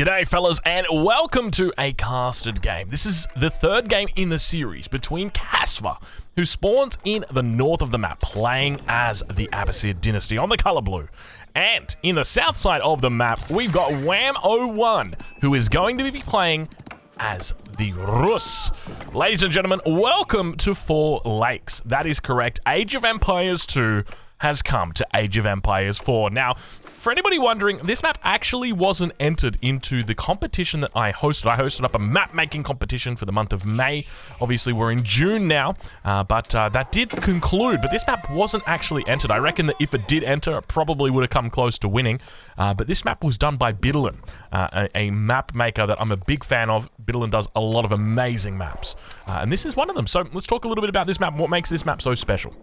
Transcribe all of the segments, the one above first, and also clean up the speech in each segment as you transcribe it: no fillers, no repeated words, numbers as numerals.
G'day fellas, and welcome to a casted game. This is the third game in the series between Casva, who spawns in the north of the map, playing as the Abbasid dynasty on the color blue. And in the south side of the map, we've got Wham01, who is going to be playing as the Rus. Ladies and gentlemen, welcome to Four Lakes. That is correct. Age of Empires 2 has come to Age of Empires 4. Now, for anybody wondering, this map actually wasn't entered into the competition that I hosted. I hosted up a map-making competition for the month of May. Obviously, we're in June now, but that did conclude. But this map wasn't actually entered. I reckon that if it did enter, it probably would have come close to winning. But this map was done by Biddlin, a map maker that I'm a big fan of. Biddlin does a lot of amazing maps, and this is one of them. So let's talk a little bit about this map and what makes this map so special.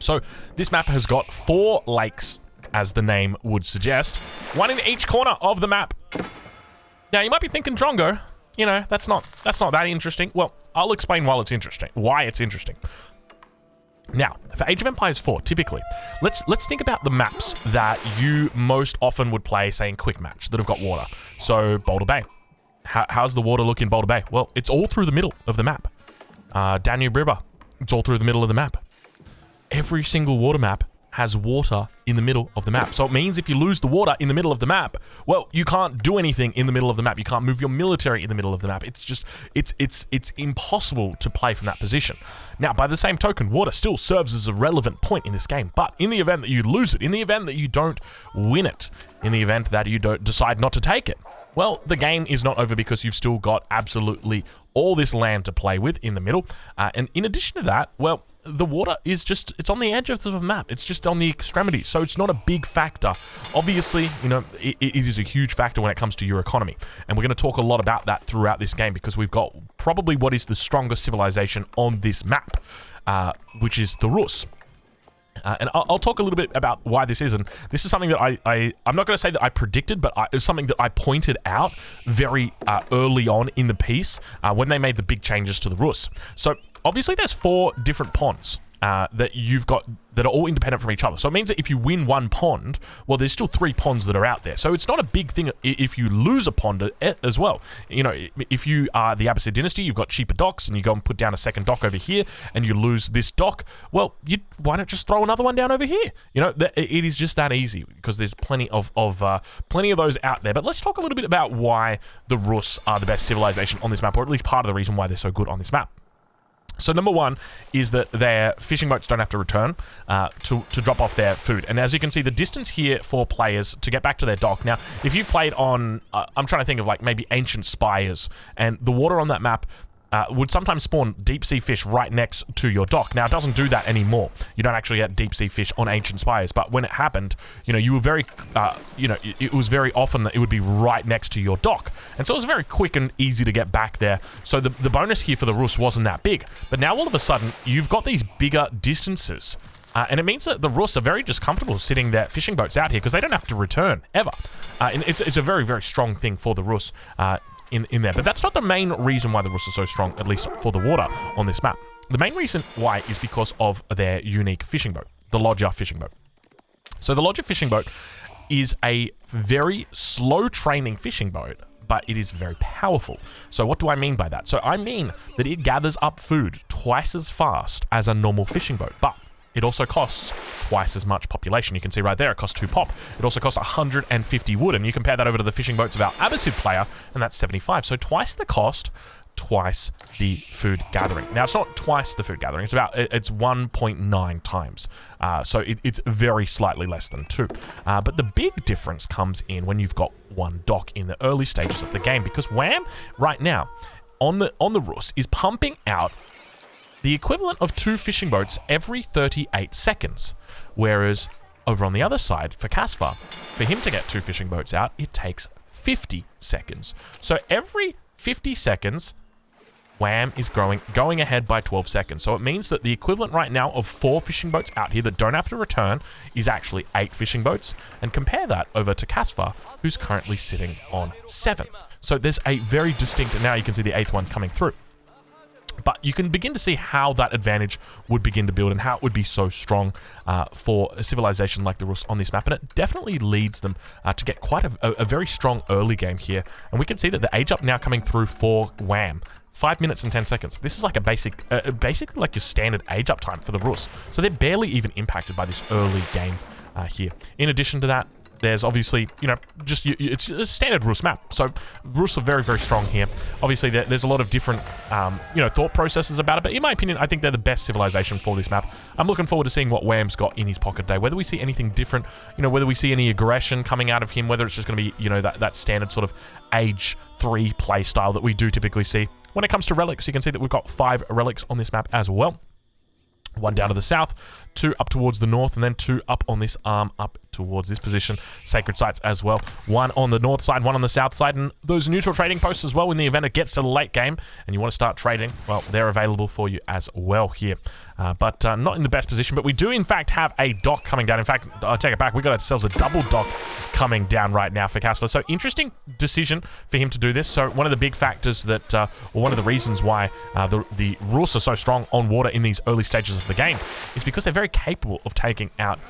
So this map has got 4 lakes, as the name would suggest, one in each corner of the map. Now you might be thinking, Drongo, you know, that's not that interesting. Well, I'll explain why it's interesting. Now, for Age of Empires 4, typically, let's think about the maps that you most often would play, say in quick match, that have got water. So Boulder Bay. How's the water look in Boulder Bay? Well, it's all through the middle of the map. Danube River, it's all through the middle of the map. Every single water map has water in the middle of the map. So it means if you lose the water in the middle of the map, well, you can't do anything in the middle of the map. You can't move your military in the middle of the map. It's just, it's impossible to play from that position. Now, by the same token, water still serves as a relevant point in this game. But in the event that you lose it, in the event that you don't win it, in the event that you don't decide not to take it, well, the game is not over because you've still got absolutely all this land to play with in the middle. And in addition to that, well, the water is just, it's on the edge of the map. It's just on the extremities. So it's not a big factor. Obviously, you know, it is a huge factor when it comes to your economy. And we're going to talk a lot about that throughout this game because we've got probably what is the strongest civilization on this map, which is the Rus. And I'll talk a little bit about why this is. And this is something that I'm not going to say that I predicted, but it's something that I pointed out very early on in the piece when they made the big changes to the Rus. So obviously there's 4 different ponds that you've got that are all independent from each other. So it means that if you win one pond, well, there's still 3 ponds that are out there. So it's not a big thing if you lose a pond as well. You know, if you are the Abbasid dynasty, you've got cheaper docks, and you go and put down a second dock over here, and you lose this dock, well, why not just throw another one down over here? You know, it is just that easy because there's plenty of those out there. But let's talk a little bit about why the Rus are the best civilization on this map, or at least part of the reason why they're so good on this map. So number 1 is that their fishing boats don't have to return to drop off their food. And as you can see, the distance here for players to get back to their dock. Now, if you've played on, I'm trying to think of like maybe Ancient Spires, and the water on that map would sometimes spawn deep sea fish right next to your dock. Now, it doesn't do that anymore. You don't actually get deep sea fish on Ancient Spires, but when it happened, you know, you were very, it was very often that it would be right next to your dock. And so it was very quick and easy to get back there. So the bonus here for the Rus wasn't that big. But now all of a sudden, you've got these bigger distances. And it means that the Rus are very just comfortable sitting their fishing boats out here because they don't have to return, ever. And it's a very, very strong thing for the Rus in there. But that's not the main reason why the Rus are so strong, at least for the water on this map. The main reason why is because of their unique fishing boat, the Lodger fishing boat. So the Lodger fishing boat is a very slow training fishing boat, but it is very powerful. So what do I mean by that? So I mean that it gathers up food twice as fast as a normal fishing boat, but it also costs twice as much population. You can see right there, it costs 2 pop. It also costs 150 wood, and you compare that over to the fishing boats of our Abbasid player, and that's 75. So twice the cost, twice the food gathering. Now, it's not twice the food gathering. It's 1.9 times. So it's very slightly less than 2. But the big difference comes in when you've got one dock in the early stages of the game, because Wham, right now, on the Rus, is pumping out the equivalent of 2 fishing boats every 38 seconds. Whereas over on the other side, for Casva, for him to get 2 fishing boats out, it takes 50 seconds. So every 50 seconds, Wham is going ahead by 12 seconds. So it means that the equivalent right now of 4 fishing boats out here that don't have to return is actually 8 fishing boats. And compare that over to Casva, who's currently sitting on 7. So there's a very distinct, and now you can see the 8th one coming through. But you can begin to see how that advantage would begin to build and how it would be so strong for a civilization like the Rus on this map. And it definitely leads them to get quite a very strong early game here. And we can see that the age up now coming through for Wham. 5 minutes and 10 seconds. This is like a basically like your standard age up time for the Rus. So they're barely even impacted by this early game here. In addition to that, there's obviously, you know, just it's a standard Rus map. So Rus are very, very strong here. Obviously, there's a lot of different, you know, thought processes about it. But in my opinion, I think they're the best civilization for this map. I'm looking forward to seeing what Wham's got in his pocket today. Whether we see anything different, you know, whether we see any aggression coming out of him, whether it's just going to be, you know, that standard sort of age 3 play style that we do typically see. When it comes to relics, you can see that we've got 5 relics on this map as well. 1 down to the south, 2 up towards the north, and then 2 up on this arm up towards this position. Sacred sites as well. 1 on the north side, 1 on the south side, and those neutral trading posts as well in the event it gets to the late game and you want to start trading. Well, they're available for you as well here. But not in the best position, but we do in fact have a dock coming down. In fact, I'll take it back. We got ourselves a double dock coming down right now for Casper. So interesting decision for him to do this. So one of the big factors that, or one of the reasons why the Rus are so strong on water in these early stages of the game is because they're very capable of taking out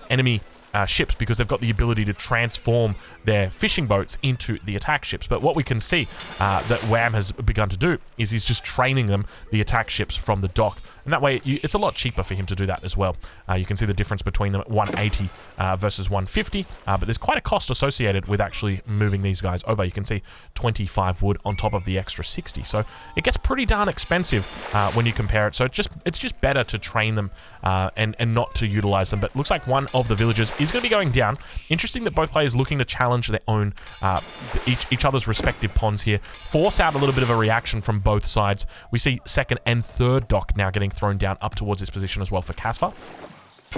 enemy ships, because they've got the ability to transform their fishing boats into the attack ships. But what we can see that Wham has begun to do is he's just training them, the attack ships, from the dock. And that way, it's a lot cheaper for him to do that as well. You can see the difference between them at 180 versus 150. But there's quite a cost associated with actually moving these guys over. You can see 25 wood on top of the extra 60. So it gets pretty darn expensive when you compare it. So it's just better to train them and not to utilize them. But it looks like one of the villages is going to be going down. Interesting that both players looking to challenge their own, each other's respective ponds here. Force out a little bit of a reaction from both sides. We see second and third dock now getting thrown down up towards this position as well for Casper.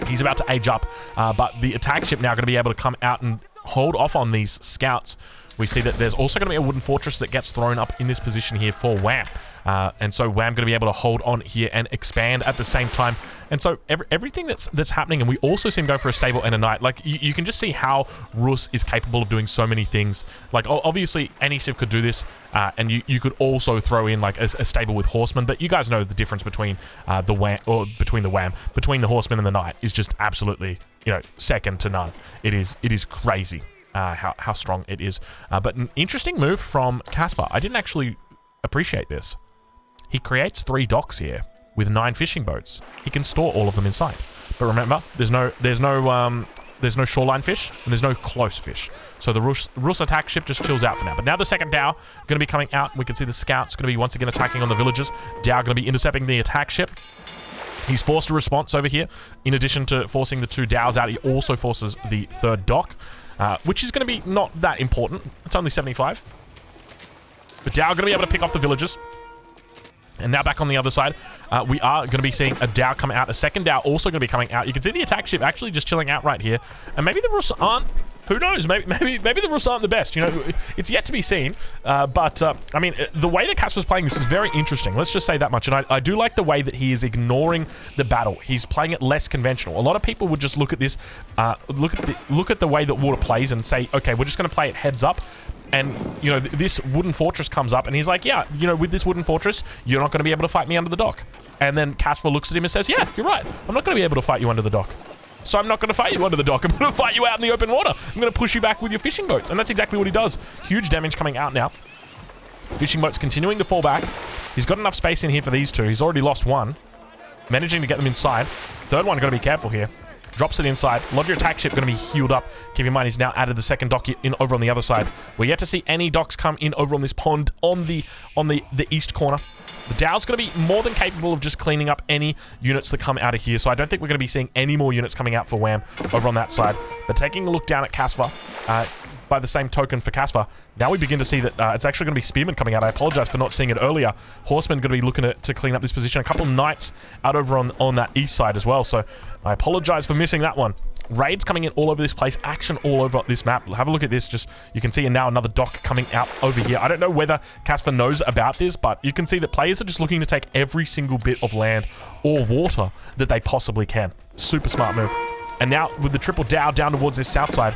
He's about to age up, but the attack ship now going to be able to come out and hold off on these scouts. We see that there's also going to be a wooden fortress that gets thrown up in this position here for Wham. And so Wham going to be able to hold on here and expand at the same time. And so everything that's happening, and we also see him go for a stable and a knight. Like, you can just see how Rus is capable of doing so many things. Like, obviously, any civ could do this, and you could also throw in, like, a stable with horsemen. But you guys know the difference between between the horseman and the knight is just absolutely, you know, second to none. It is crazy. How strong it is. But an interesting move from Casper. I didn't actually appreciate this. He creates 3 docks here with 9 fishing boats. He can store all of them inside. But remember, there's no shoreline fish and there's no close fish. So the Rus attack ship just chills out for now. But now the second Dow going to be coming out. We can see the scouts going to be once again attacking on the villages. Dow going to be intercepting the attack ship. He's forced a response over here. In addition to forcing the 2 Dows out, he also forces the 3rd dock. Which is going to be not that important. It's only 75. But Dow going to be able to pick off the villagers. And now back on the other side, we are going to be seeing a Dow come out. A second Dow also going to be coming out. You can see the attack ship actually just chilling out right here. And maybe the Rus aren't... Who knows? Maybe the Rus aren't the best. You know, it's yet to be seen. But I mean, the way that Casper's playing this is very interesting. Let's just say that much. And I do like the way that he is ignoring the battle. He's playing it less conventional. A lot of people would just look at this, look at the way that water plays and say, okay, we're just going to play it heads up. And, you know, this wooden fortress comes up and he's like, yeah, you know, with this wooden fortress, you're not going to be able to fight me under the dock. And then Casper looks at him and says, yeah, you're right. I'm not going to be able to fight you under the dock. So I'm not going to fight you under the dock. I'm going to fight you out in the open water. I'm going to push you back with your fishing boats. And that's exactly what he does. Huge damage coming out now. Fishing boats continuing to fall back. He's got enough space in here for these 2. He's already lost 1. Managing to get them inside. 3rd one, got to be careful here. Drops it inside. A lot of your attack ship going to be healed up. Keep in mind, he's now added the 2nd dock in over on the other side. We're yet to see any docks come in over on this pond on the east corner. The Dow's going to be more than capable of just cleaning up any units that come out of here. So I don't think we're going to be seeing any more units coming out for Wham over on that side. But taking a look down at Casper, by the same token for Casper, now we begin to see that it's actually going to be Spearmen coming out. I apologize for not seeing it earlier. Horsemen going to be looking to clean up this position. A couple of Knights out over on that east side as well. So I apologize for missing that one. Raids coming in all over this place. Action all over this map. Have a look at this. Just, you can see now another dock coming out over here. I don't know whether Casper knows about this, but you can see that players are just looking to take every single bit of land or water that they possibly can. Super smart move. And now with the triple Dow down towards this south side,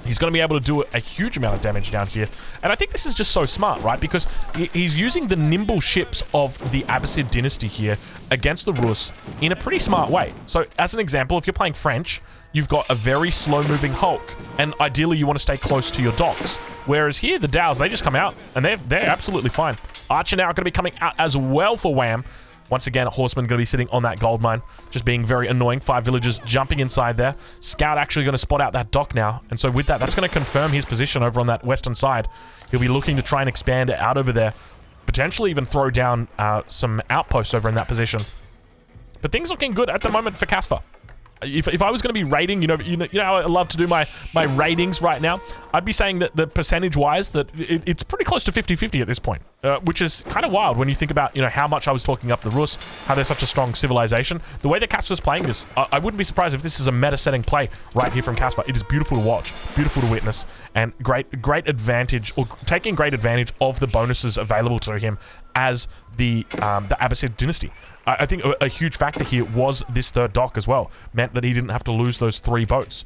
He's going to be able to do a huge amount of damage down here. And I think this is just so smart, right? Because he's using the nimble ships of the Abbasid dynasty here against the Rus in a pretty smart way. So, as an example, if you're playing French, you've got a very slow-moving hulk, and ideally you want to stay close to your docks. Whereas here, the Dows, they just come out, and they're absolutely fine. Archer now going to be coming out as well for Wham. Once again, a horseman going to be sitting on that gold mine, just being very annoying. 5 villagers jumping inside there. Scout actually going to spot out that dock now. And so with that, that's going to confirm his position over on that western side. He'll be looking to try and expand it out over there. Potentially even throw down some outposts over in that position. But things looking good at the moment for Casfa. If I was going to be rating, you know how I love to do my ratings right now, I'd be saying that the percentage-wise that it's pretty close to 50-50 at this point, which is kind of wild when you think about how much I was talking up the Rus, how they're such a strong civilization. The way that Casfa's playing this, I wouldn't be surprised if this is a meta-setting play right here from Casfa. It is beautiful to watch, beautiful to witness, and great advantage, or taking great advantage of the bonuses available to him as the Abbasid dynasty. I think a huge factor here was this third dock as well. Meant that he didn't have to lose those 3 boats.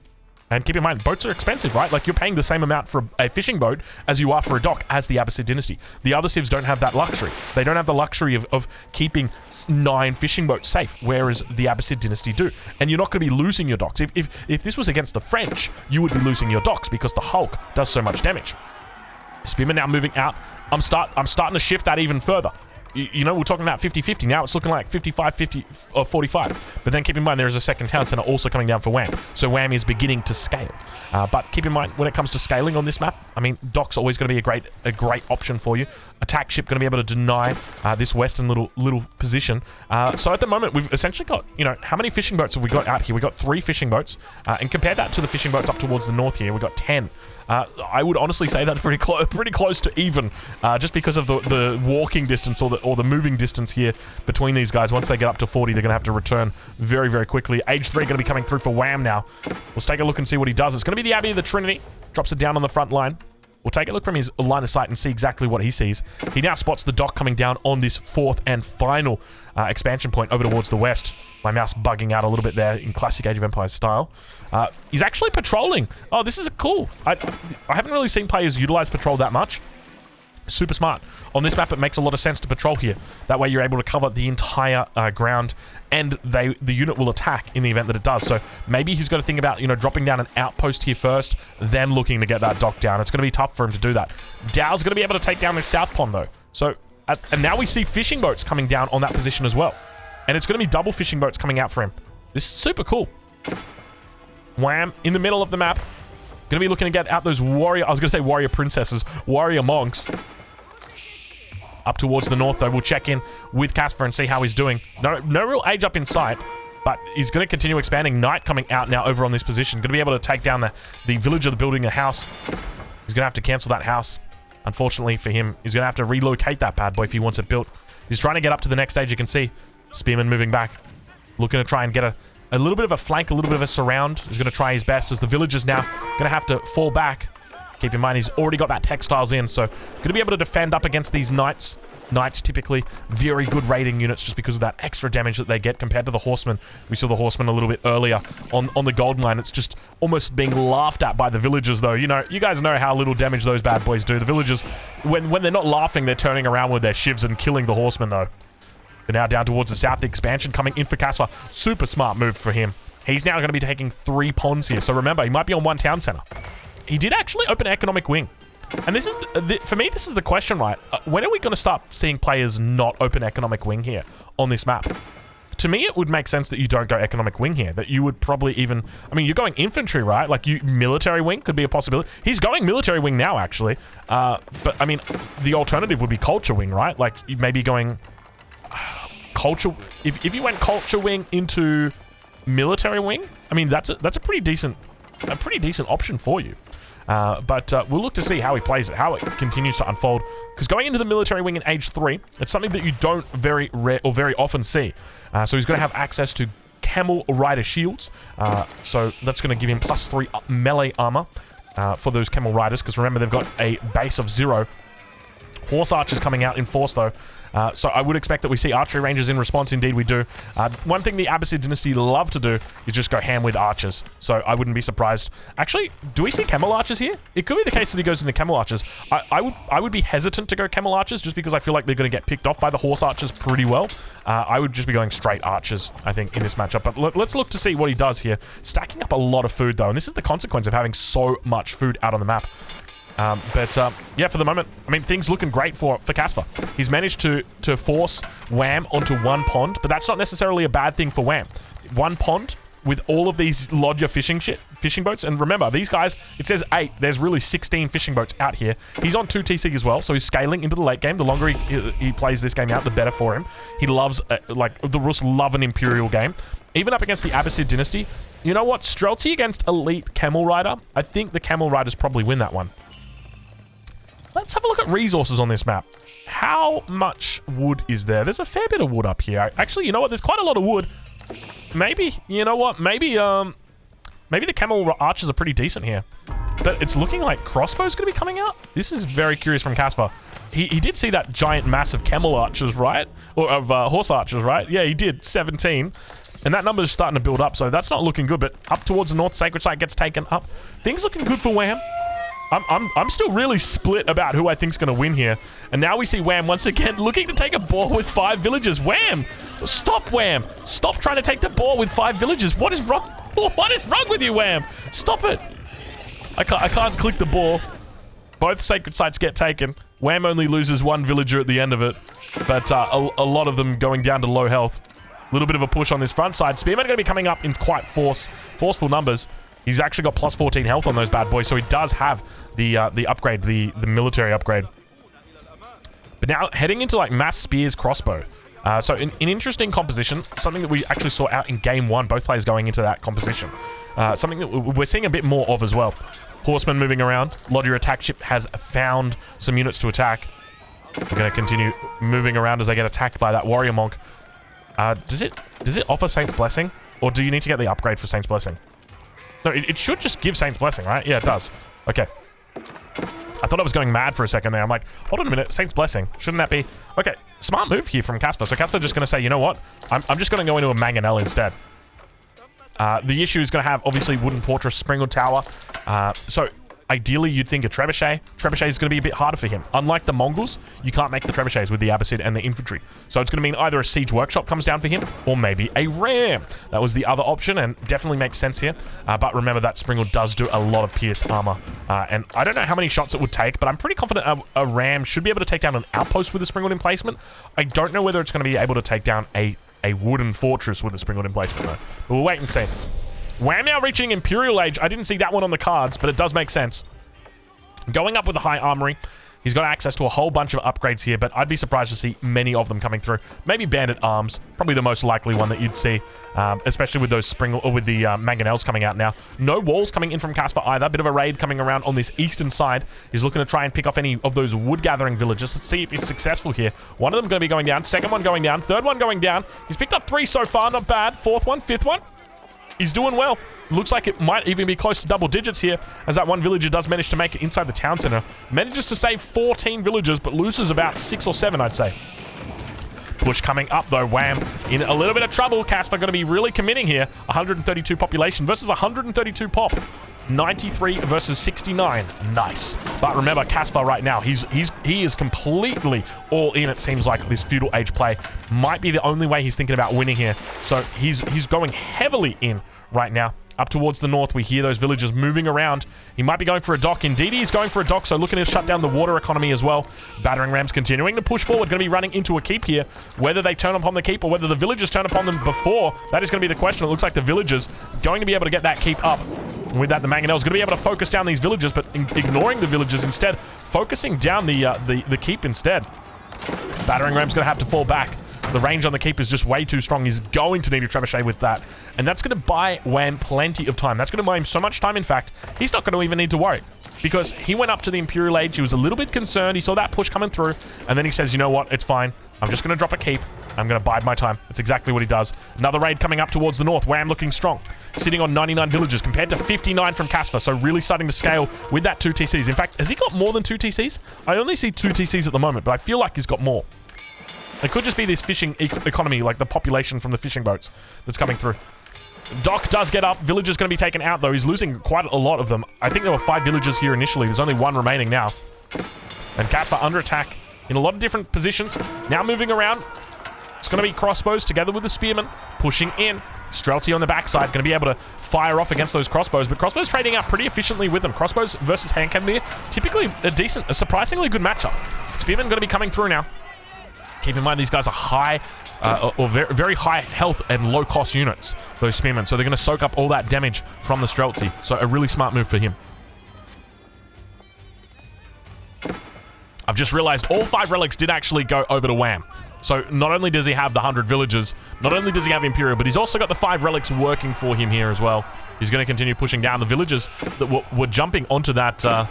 And keep in mind, boats are expensive, right? Like, you're paying the same amount for a fishing boat as you are for a dock as the Abbasid dynasty. The other civs don't have that luxury. They don't have the luxury of keeping 9 fishing boats safe, whereas the Abbasid dynasty do. And you're not going to be losing your docks. If this was against the French, you would be losing your docks because the Hulk does so much damage. Spearman now moving out. I'm starting to shift that even further. We're talking about 50-50. Now it's looking like 55-50 or 45. But then keep in mind there is a second town center also coming down for Wham. So Wham is beginning to scale. But keep in mind, when it comes to scaling on this map, I mean, dock's always going to be a great option for you. Attack ship going to be able to deny this western little position. So at the moment, we've essentially got, how many fishing boats have we got out here? We've got 3 fishing boats. And compare that to the fishing boats up towards the north here, we've got 10. I would honestly say that's pretty close to even, just because of the walking distance or the moving distance here between these guys. Once they get up to 40, they're going to have to return very, very quickly. Age 3 going to be coming through for Wham now. Let's take a look and see what he does. It's going to be the Abbey of the Trinity. Drops it down on the front line. We'll take a look from his line of sight and see exactly what he sees. He now spots the dock coming down on this 4th and final expansion point over towards the west. My mouse bugging out a little bit there in classic Age of Empires style. He's actually patrolling. Oh, this is cool. I haven't really seen players utilize patrol that much. Super smart. On this map, it makes a lot of sense to patrol here. That way you're able to cover the entire ground, and the unit will attack in the event that it does. So maybe he's got to think about, dropping down an outpost here first, then looking to get that dock down. It's going to be tough for him to do that. Dow's going to be able to take down the south pond, though. So, and now we see fishing boats coming down on that position as well. And it's going to be double fishing boats coming out for him. This is super cool. Wham, in the middle of the map. Going to be looking to get out those warrior princesses, warrior monks. Up towards the north, though, we'll check in with Casper and see how he's doing. No real age up in sight, but he's going to continue expanding. Knight coming out now over on this position. Going to be able to take down the villager building a house. He's going to have to cancel that house. Unfortunately for him, he's going to have to relocate that bad boy if he wants it built. He's trying to get up to the next stage, you can see. Spearman moving back. Looking to try and get a little bit of a flank, a little bit of a surround. He's going to try his best as the villagers now going to have to fall back. Keep in mind, he's already got that textiles in, so going to be able to defend up against these knights. Knights typically very good raiding units just because of that extra damage that they get compared to the horsemen. We saw the horsemen a little bit earlier on the gold mine. It's just almost being laughed at by the villagers, though. You guys know how little damage those bad boys do. The villagers, when they're not laughing, they're turning around with their shivs and killing the horsemen, though. But now down towards the south, the expansion coming in for Casper. Super smart move for him. He's now going to be taking 3 ponds here. So remember, he might be on 1 town center. He did actually open economic wing. And this is, for me, this is the question, right? When are we going to start seeing players not open economic wing here on this map? To me, it would make sense that you don't go economic wing here. That you would probably even... I mean, you're going infantry, right? Like, military wing could be a possibility. He's going military wing now, actually. But, I mean, the alternative would be culture wing, right? Like, maybe going... culture... If you went culture wing into military wing, I mean, that's a pretty decent option for you. But we'll look to see how he plays it, how it continues to unfold. Because going into the military wing in Age 3, it's something that you don't very often see. So he's going to have access to camel rider shields. So that's going to give him +3 melee armor for those camel riders. Because remember, they've got a base of 0 Horse archers coming out in force, though. So I would expect that we see archery rangers in response. Indeed, we do. One thing the Abbasid dynasty love to do is just go ham with archers. So I wouldn't be surprised. Actually, do we see camel archers here? It could be the case that he goes into camel archers. I would be hesitant to go camel archers just because I feel like they're going to get picked off by the horse archers pretty well. I would just be going straight archers, I think, in this matchup. But let's look to see what he does here. Stacking up a lot of food, though. And this is the consequence of having so much food out on the map. Yeah, for the moment, I mean, things looking great for Casper. He's managed to force Wham onto one pond, but that's not necessarily a bad thing for Wham. One pond with all of these Lodya fishing boats, and remember, these guys, it says 8. There's really 16 fishing boats out here. He's on 2 TC as well, so he's scaling into the late game. The longer he plays this game out, the better for him. He loves, like, the Rus love an Imperial game. Even up against the Abbasid dynasty, you know what? Streltsy against Elite Camel Rider, I think the Camel Riders probably win that one. Let's have a look at resources on this map. How much wood is there? There's a fair bit of wood up here. Actually, you know what? There's quite a lot of wood. Maybe, you know what? Maybe the camel archers are pretty decent here. But it's looking like crossbow's going to be coming out. This is very curious from Casper. He did see that giant mass of camel archers, right? Or of horse archers, right? Yeah, he did. 17. And that number is starting to build up, so that's not looking good. But up towards the north, Sacred Site gets taken up. Things looking good for Wham. I'm still really split about who I think's going to win here. And now we see Wham once again looking to take a boar with 5 villagers. Wham! Stop, Wham! Stop trying to take the boar with 5 villagers. What is wrong? What is wrong with you, Wham? Stop it! I can't click the boar. Both sacred sites get taken. Wham only loses 1 villager at the end of it. But a lot of them going down to low health. A little bit of a push on this front side. Spearmen are going to be coming up in quite forceful numbers. He's actually got plus 14 health on those bad boys, so he does have the upgrade, the military upgrade. But now heading into like mass spears crossbow. So an interesting composition, something that we actually saw out in game 1, both players going into that composition. Something that we're seeing a bit more of as well. Horsemen moving around. Lodya attack ship has found some units to attack. We're going to continue moving around as they get attacked by that warrior monk. Does it offer Saint's Blessing? Or do you need to get the upgrade for Saint's Blessing? No, it should just give Saint's Blessing, right? Yeah, it does. Okay. I thought I was going mad for a second there. I'm like, hold on a minute, Saint's Blessing. Shouldn't that be... Okay, smart move here from Casper. So Casper just going to say, you know what? I'm just going to go into a Mangonel instead. The issue is going to have, obviously, Wooden Fortress, Springwood Tower. So... Ideally, you'd think a trebuchet. Trebuchet is going to be a bit harder for him. Unlike the Mongols, you can't make the trebuchets with the Abbasid and the infantry. So it's going to mean either a siege workshop comes down for him, or maybe a ram. That was the other option, and definitely makes sense here. But remember that Springwood does do a lot of pierce armor. And I don't know how many shots it would take, but I'm pretty confident a ram should be able to take down an outpost with a Springwood emplacement. I don't know whether it's going to be able to take down a wooden fortress with a Springwood emplacement, though. But we'll wait and see. Wham now reaching Imperial Age. I didn't see that one on the cards, but it does make sense. Going up with a high armory. He's got access to a whole bunch of upgrades here, but I'd be surprised to see many of them coming through. Maybe Bandit Arms, probably the most likely one that you'd see, especially with those with the Mangonels coming out now. No walls coming in from Casper either. Bit of a raid coming around on this eastern side. He's looking to try and pick off any of those wood gathering villages. Let's see if he's successful here. One of them going to be going down. Second one going down. Third one going down. He's picked up 3 so far. Not bad. Fourth one. Fifth one. He's doing well. Looks like it might even be close to double digits here, as that one villager does manage to make it inside the town center. Manages to save 14 villagers, but loses about 6 or 7, I'd say. Push coming up, though. Wham. In a little bit of trouble. Casper going to be really committing here. 132 population versus 132 pop. 93 versus 69. Nice. But remember, Casper right now, he is completely all in, it seems like. This feudal age play might be the only way he's thinking about winning here. So he's going heavily in right now. Up towards the north, we hear those villagers moving around. He might be going for a dock. Indeed, he's going for a dock, so looking to shut down the water economy as well. Battering rams continuing to push forward. Going to be running into a keep here. Whether they turn upon the keep or whether the villagers turn upon them before, that is going to be the question. It looks like the villagers going to be able to get that keep up. With that, the Mangonel is going to be able to focus down these villagers, but ignoring the villagers instead, focusing down the keep instead. Battering ram's going to have to fall back. The range on the keep is just way too strong. He's going to need a trebuchet with that. And that's going to buy Wham plenty of time. That's going to buy him so much time, in fact, he's not going to even need to worry. Because he went up to the Imperial Age. He was a little bit concerned. He saw that push coming through. And then he says, you know what? It's fine. I'm just going to drop a keep. I'm going to bide my time. That's exactly what he does. Another raid coming up towards the north. Wham looking strong. Sitting on 99 villages compared to 59 from Casper. So really starting to scale with that 2 TCs. In fact, has he got more than 2 TCs? I only see 2 TCs at the moment, but I feel like he's got more. It could just be this fishing economy, like the population from the fishing boats that's coming through. Doc does get up. Villager's going to be taken out, though. He's losing quite a lot of them. I think there were 5 villagers here initially. There's only 1 remaining now. And Casper under attack in a lot of different positions. Now moving around. It's going to be crossbows together with the spearmen pushing in. Streltsy on the backside going to be able to fire off against those crossbows, but crossbows trading out pretty efficiently with them. Crossbows versus hand cannoneer, typically a surprisingly good matchup. Spearmen going to be coming through now. Keep in mind these guys are high or very, very high health and low cost units, those spearmen, so they're going to soak up all that damage from the Streltsy. So a really smart move for him. I've just realized all 5 relics did actually go over to Wham. So not only does he have the 100 villagers, not only does he have Imperial, but he's also got the 5 relics working for him here as well. He's going to continue pushing down the villagers that were jumping onto that.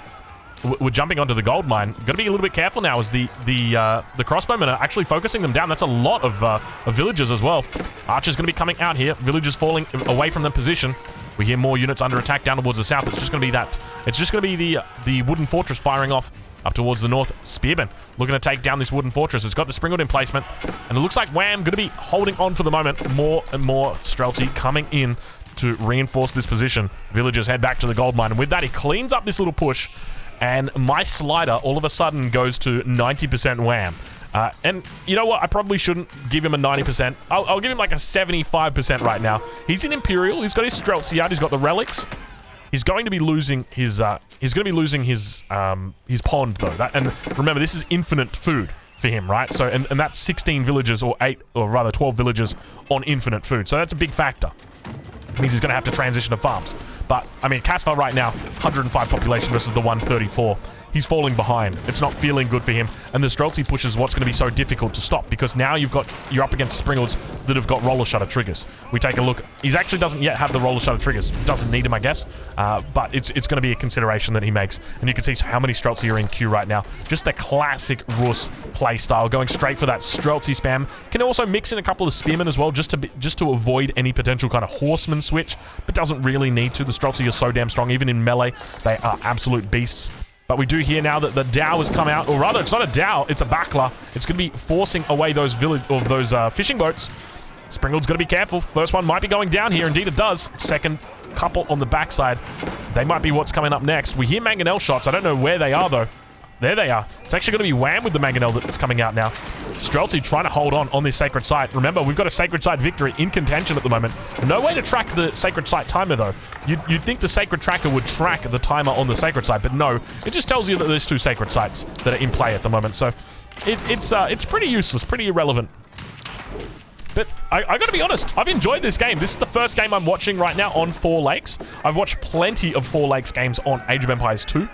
We're jumping onto the gold mine. Got to be a little bit careful now as the crossbowmen are actually focusing them down. That's a lot of villagers as well. Archer's going to be coming out here. Villagers falling away from the position. We hear more units under attack down towards the south. It's just going to be that. It's just going to be the wooden fortress firing off up towards the north. Spearman looking to take down this wooden fortress. It's got the Springwood in placement. And it looks like Wham going to be holding on for the moment. More and more Streltsy coming in to reinforce this position. Villagers head back to the gold mine. And with that, he cleans up this little push. And my slider all of a sudden goes to 90% Wham. And you know what? I probably shouldn't give him a 90%. I'll give him like a 75% right now. He's in Imperial. He's got his Streltsy out. He's got the relics. He's going to be losing his his pond though. And remember, this is infinite food for him, right? So and that's 16 villagers or 8 or rather 12 villagers on infinite food. So that's a big factor. It means he's going to have to transition to farms. But, I mean, Casper right now, 105 population versus the 134. He's falling behind. It's not feeling good for him. And the Streltsy push is what's going to be so difficult to stop because now you're up against Springalds that have got roller shutter triggers. We take a look. He actually doesn't yet have the roller shutter triggers. Doesn't need them, I guess. But it's going to be a consideration that he makes. And you can see how many Streltsy are in queue right now. Just the classic Rus play style, going straight for that Streltsy spam. Can also mix in a couple of spearmen as well, just to avoid any potential kind of horseman switch, but doesn't really need to. The Streltsy are so damn strong. Even in melee, they are absolute beasts. But we do hear now that the Dow has come out, or rather, it's not a Dow, it's a Backler. It's going to be forcing away those fishing boats. Springald's got to be careful. First one might be going down here. Indeed, it does. Second couple on the backside. They might be what's coming up next. We hear Mangonel shots. I don't know where they are, though. There they are. It's actually going to be Wham with the Mangonel that's coming out now. Streltsy trying to hold on this Sacred Site. Remember, we've got a Sacred Site victory in contention at the moment. No way to track the Sacred Site timer, though. You'd think the Sacred Tracker would track the timer on the Sacred Site, but no. It just tells you that there's 2 Sacred Sites that are in play at the moment. So it's pretty useless, pretty irrelevant. But I gotta be honest, I've enjoyed this game. This is the first game I'm watching right now on 4 Lakes. I've watched plenty of 4 Lakes games on Age of Empires 2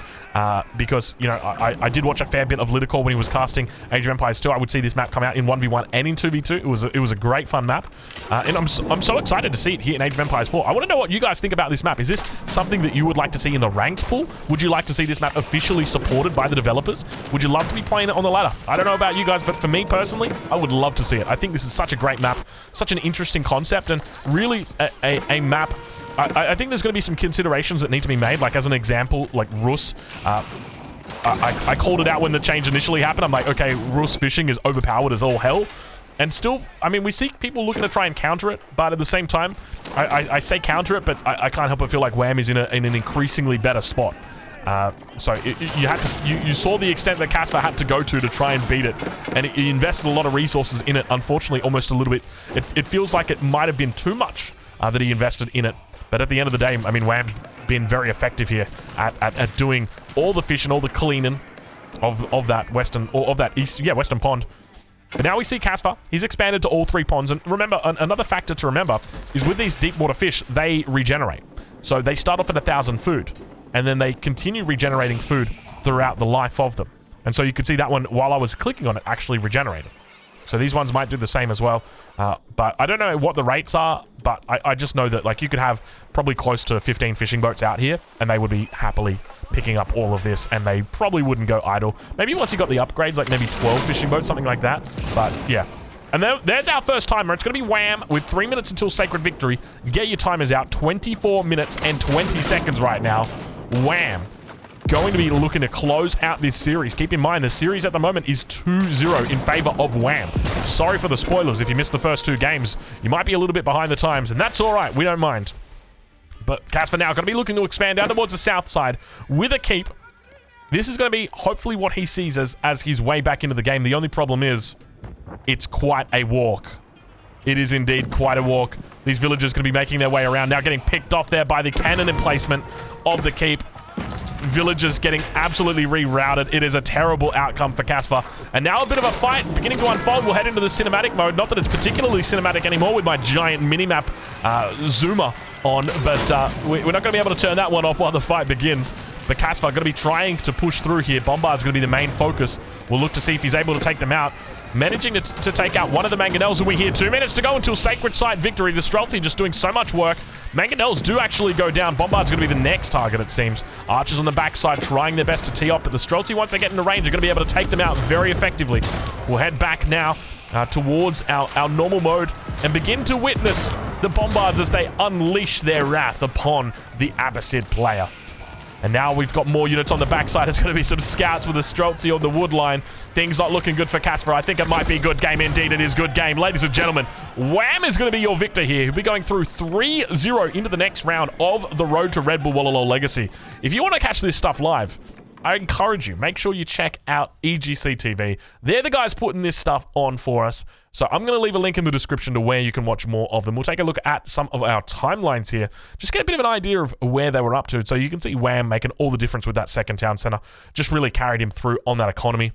because, you know, I did watch a fair bit of Liticor when he was casting Age of Empires 2. I would see this map come out in 1v1 and in 2v2. It was a great fun map. And I'm so excited to see it here in Age of Empires 4. I want to know what you guys think about this map. Is this something that you would like to see in the ranked pool? Would you like to see this map officially supported by the developers? Would you love to be playing it on the ladder? I don't know about you guys, but for me personally, I would love to see it. I think this is such a great map, such an interesting concept, and really a map. I think there's going to be some considerations that need to be made, like as an example, like Rus. I called it out when the change initially happened. I'm like, okay, Rus fishing is overpowered as all hell. And still, I mean, we see people looking to try and counter it, but at the same time, I say counter it, but I can't help but feel like Wham is in an increasingly better spot. So you saw the extent that Casper had to go to try and beat it, and he invested a lot of resources in it. Unfortunately, almost a little bit. It feels like it might have been too much that he invested in it. But at the end of the day, I mean, Wham's been very effective here at doing all the fishing, all the cleaning of that western western pond. But now we see Casper. He's expanded to all 3 ponds, and remember, another factor to remember is with these deep water fish, they regenerate. So they start off at 1,000 food, and then they continue regenerating food throughout the life of them. And so you could see that one, while I was clicking on it, actually regenerated. So these ones might do the same as well. But I don't know what the rates are, but I just know that like you could have probably close to 15 fishing boats out here, and they would be happily picking up all of this, and they probably wouldn't go idle. Maybe once you got the upgrades, like maybe 12 fishing boats, something like that. But yeah. And there's our first timer. It's going to be Wham with 3 minutes until Sacred Victory. Get your timers out. 24 minutes and 20 seconds right now. Wham. Going to be looking to close out this series. Keep in mind, the series at the moment is 2-0 in favor of Wham. Sorry for the spoilers if you missed the first 2 games. You might be a little bit behind the times, and that's all right. We don't mind. But Casper now going to be looking to expand out towards the south side with a keep. This is going to be hopefully what he sees as his way back into the game. The only problem is it's quite a walk. It is indeed quite a walk. These villagers going to be making their way around now, getting picked off there by the cannon emplacement of the keep. Villagers getting absolutely rerouted. It is a terrible outcome for Casper. And now a bit of a fight beginning to unfold. We'll head into the cinematic mode. Not that it's particularly cinematic anymore with my giant minimap zoomer on, but we're not going to be able to turn that one off while the fight begins. But Casper going to be trying to push through here. Bombard's going to be the main focus. We'll look to see if he's able to take them out. Managing to take out one of the mangonels, and we hear 2 minutes to go until Sacred Site Victory. The Streltsy just doing so much work. Mangonels do actually go down. Bombard's going to be the next target, it seems. Archers on the backside trying their best to tee off, but the Streltsy, once they get into range, are going to be able to take them out very effectively. We'll head back now towards our normal mode and begin to witness the Bombards as they unleash their wrath upon the Abbasid player. And now we've got more units on the backside. It's going to be some scouts with a Streltsy on the wood line. Things not looking good for Casper. I think it might be a good game. Indeed, it is good game. Ladies and gentlemen, Wham is going to be your victor here. He'll be going through 3-0 into the next round of the Road to Red Bull Wololo Legacy. If you want to catch this stuff live, I encourage you, make sure you check out EGC TV. They're the guys putting this stuff on for us. So I'm going to leave a link in the description to where you can watch more of them. We'll take a look at some of our timelines here. Just get a bit of an idea of where they were up to. So you can see Wham making all the difference with that second town center. Just really carried him through on that economy.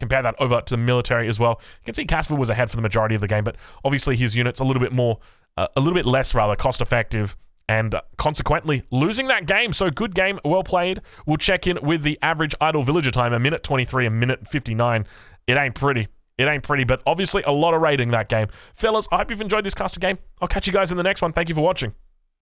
Compare that over to the military as well. You can see Casper was ahead for the majority of the game, but obviously his unit's a little bit less cost effective. And consequently, losing that game. So good game, well played. We'll check in with the average idle villager time, 1:23, 1:59. It ain't pretty. It ain't pretty, but obviously a lot of rating that game. Fellas, I hope you've enjoyed this custom game. I'll catch you guys in the next one. Thank you for watching.